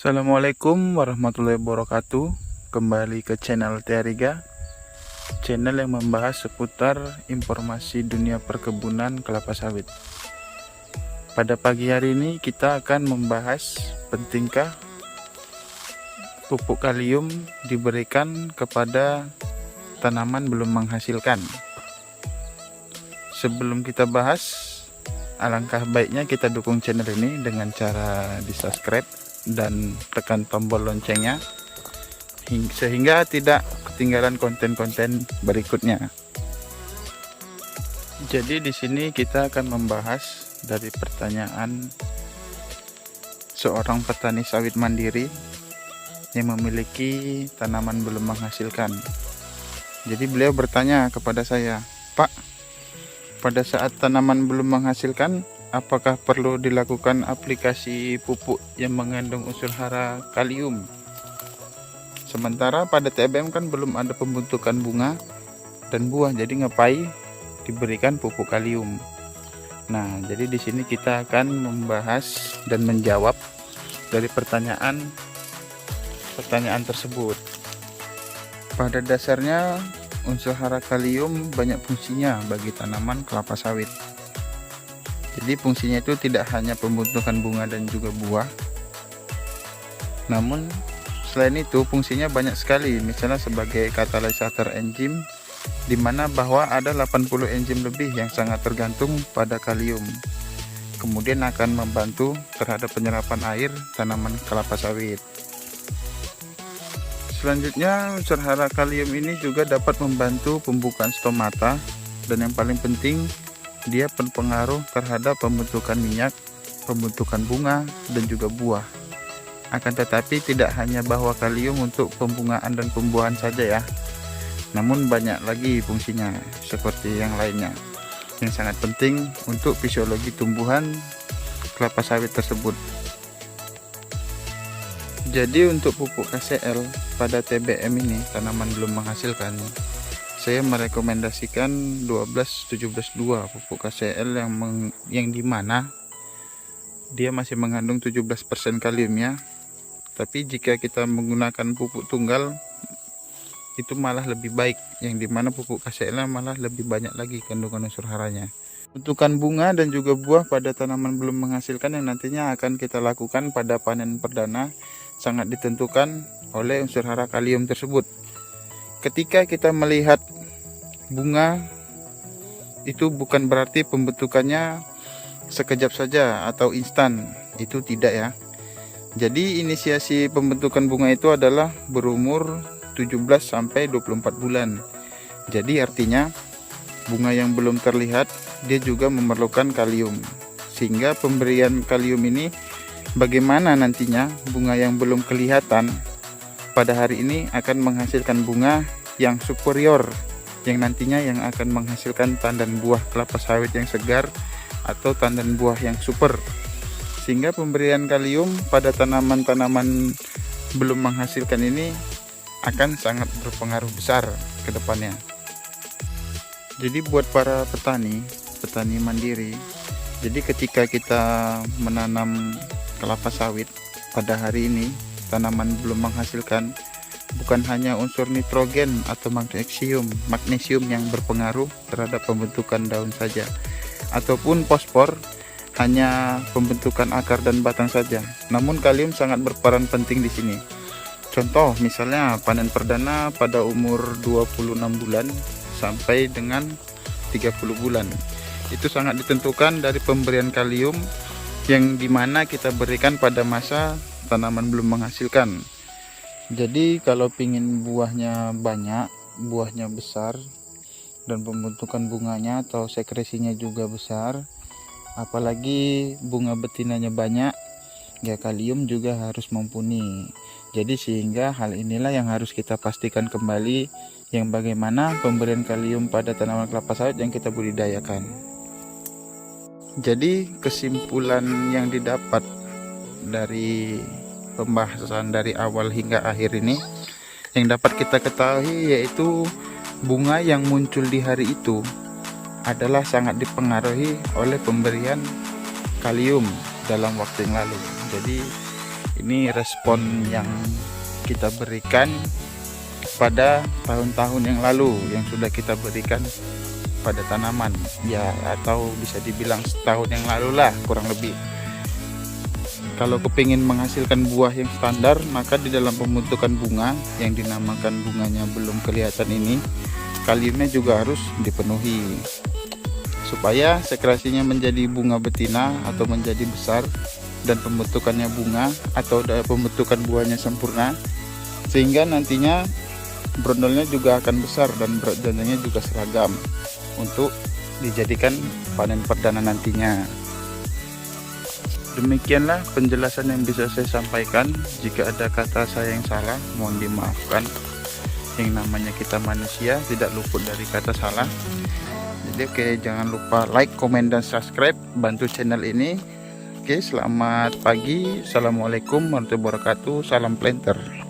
Assalamualaikum warahmatullahi wabarakatuh. Kembali ke channel Tiariga, channel yang membahas seputar informasi dunia perkebunan kelapa sawit. Pada pagi hari ini kita akan membahas pentingkah pupuk kalium diberikan kepada tanaman belum menghasilkan. Sebelum kita bahas, alangkah baiknya kita dukung channel ini dengan cara di subscribe dan tekan tombol loncengnya sehingga tidak ketinggalan konten-konten berikutnya. Jadi di sini kita akan membahas dari pertanyaan seorang petani sawit mandiri yang memiliki tanaman belum menghasilkan. Jadi beliau bertanya kepada saya, "Pak, pada saat tanaman belum menghasilkan, apakah perlu dilakukan aplikasi pupuk yang mengandung unsur hara kalium? Sementara pada TBM kan belum ada pembentukan bunga dan buah, jadi ngapain diberikan pupuk kalium?" Nah, jadi di sini kita akan membahas dan menjawab dari pertanyaan tersebut. Pada dasarnya unsur hara kalium banyak fungsinya bagi tanaman kelapa sawit. Jadi fungsinya itu tidak hanya pembentukan bunga dan juga buah, namun selain itu fungsinya banyak sekali, misalnya sebagai katalisator enzim, di mana bahwa ada 80 enzim lebih yang sangat tergantung pada kalium. Kemudian akan membantu terhadap penyerapan air tanaman kelapa sawit. Selanjutnya, unsur hara kalium ini juga dapat membantu pembukaan stomata, dan yang paling penting dia berpengaruh terhadap pembentukan minyak, pembentukan bunga, dan juga buah. Akan tetapi tidak hanya bahwa kalium untuk pembungaan dan pembuahan saja ya, namun banyak lagi fungsinya seperti yang lainnya yang sangat penting untuk fisiologi tumbuhan kelapa sawit tersebut. Jadi untuk pupuk KCL pada TBM ini, tanaman belum menghasilkan, saya merekomendasikan 12-17-2 pupuk KCL yang dimana dia masih mengandung 17% kaliumnya. Tapi jika kita menggunakan pupuk tunggal itu malah lebih baik, yang dimana pupuk KCL malah lebih banyak lagi kandungan unsur haranya. Pembentukan bunga dan juga buah pada tanaman belum menghasilkan yang nantinya akan kita lakukan pada panen perdana sangat ditentukan oleh unsur hara kalium tersebut. Ketika kita melihat bunga, itu bukan berarti pembentukannya sekejap saja atau instan, itu tidak ya. Jadi inisiasi pembentukan bunga itu adalah berumur 17-24 bulan. Jadi artinya bunga yang belum terlihat dia juga memerlukan kalium, sehingga pemberian kalium ini bagaimana nantinya bunga yang belum kelihatan pada hari ini akan menghasilkan bunga yang superior, yang nantinya yang akan menghasilkan tandan buah kelapa sawit yang segar atau tandan buah yang super. Sehingga pemberian kalium pada tanaman-tanaman belum menghasilkan ini akan sangat berpengaruh besar ke depannya. Jadi buat para petani mandiri, jadi ketika kita menanam kelapa sawit pada hari ini, tanaman belum menghasilkan, bukan hanya unsur nitrogen atau magnesium yang berpengaruh terhadap pembentukan daun saja, ataupun fosfor hanya pembentukan akar dan batang saja, namun kalium sangat berperan penting di sini. Contoh misalnya panen perdana pada umur 26 bulan sampai dengan 30 bulan. Itu sangat ditentukan dari pemberian kalium yang dimana kita berikan pada masa tanaman belum menghasilkan. Jadi kalau pingin buahnya banyak, buahnya besar, dan pembentukan bunganya atau sekresinya juga besar, apalagi bunga betinanya banyak, ya kalium juga harus mumpuni. Jadi sehingga hal inilah yang harus kita pastikan kembali, yang bagaimana pemberian kalium pada tanaman kelapa sawit yang kita budidayakan. Jadi kesimpulan yang didapat dari pembahasan dari awal hingga akhir ini, yang dapat kita ketahui yaitu bunga yang muncul di hari itu adalah sangat dipengaruhi oleh pemberian kalium dalam waktu yang lalu. Jadi Ini respon yang kita berikan pada tahun-tahun yang lalu yang sudah kita berikan pada tanaman ya, atau bisa dibilang setahun yang lalu lah kurang lebih. Kalau kepingin menghasilkan buah yang standar, maka di dalam pembentukan bunga yang dinamakan bunganya belum kelihatan ini, kaliumnya juga harus dipenuhi supaya sekresinya menjadi bunga betina atau menjadi besar dan pembentukannya bunga atau pembentukan buahnya sempurna, sehingga nantinya brondolnya juga akan besar dan berat badannya juga seragam untuk dijadikan panen perdana nantinya. Demikianlah penjelasan yang bisa saya sampaikan. Jika ada kata saya yang salah, mohon dimaafkan. Yang namanya kita manusia tidak luput dari kata salah. Jadi oke, jangan lupa like, komen, dan subscribe, bantu channel ini. Oke, selamat pagi. Assalamualaikum warahmatullahi wabarakatuh. Salam planter.